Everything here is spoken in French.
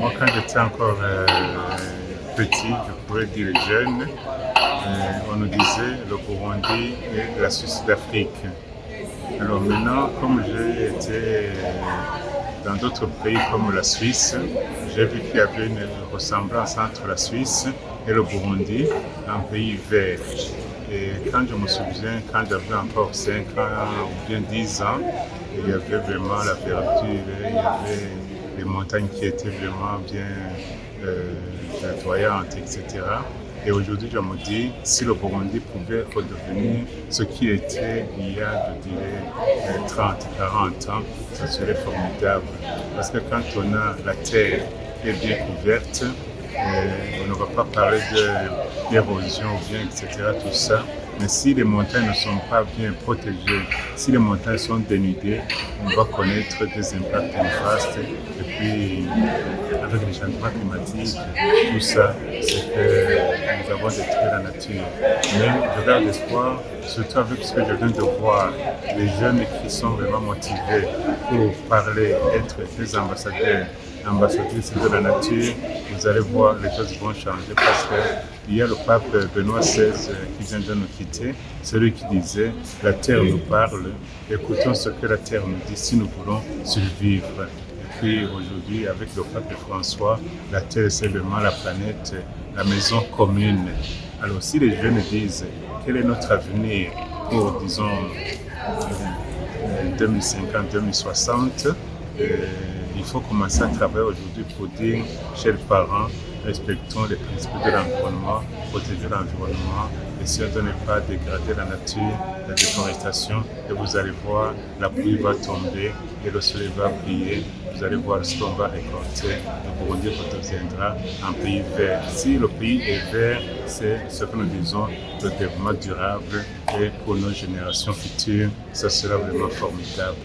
Moi, quand j'étais encore petit, je pourrais dire jeune, on nous disait le Burundi et la Suisse d'Afrique. Alors maintenant, comme j'ai été dans d'autres pays comme la Suisse, j'ai vu qu'il y avait une ressemblance entre la Suisse et le Burundi, un pays vert. Et quand je me souviens, quand j'avais encore 5 ans ou bien 10 ans, il y avait vraiment la verdure, il y avait les montagnes qui étaient vraiment bien verdoyantes, etc. Et aujourd'hui, je me dis, si le Burundi pouvait redevenir ce qu'il était il y a, je dirais, 30, 40 ans, ça serait formidable. Parce que quand on a la terre qui est bien couverte, on ne va pas parler d'érosion ou bien, etc., tout ça. Mais si les montagnes ne sont pas bien protégées, si les montagnes sont dénudées, on va connaître des impacts néfastes. Et puis, avec les changements climatiques, tout ça, c'est que nous avons détruit la nature. Mais je garde espoir, surtout avec ce que je viens de voir, les jeunes qui sont vraiment motivés pour parler, être des ambassadrices de la nature, vous allez voir, les choses vont changer parce qu'il y a le pape Benoît XVI qui vient de nous quitter, celui qui disait « La terre nous parle, écoutons ce que la terre nous dit si nous voulons survivre ». Et puis aujourd'hui, avec le pape François, la terre c'est vraiment la planète, la maison commune. Alors si les jeunes disent quel est notre avenir pour, disons, 2050-2060, il faut commencer à travailler aujourd'hui pour dire, chers parents, respectons les principes de l'environnement, protégeons l'environnement, essayons de ne pas dégrader la nature, la déforestation, et vous allez voir, la pluie va tomber et le soleil va briller. Vous allez voir ce qu'on va récolter. Le Burundi redeviendra un pays vert. Si le pays est vert, c'est ce que nous disons, le développement durable, et pour nos générations futures, ça sera vraiment formidable.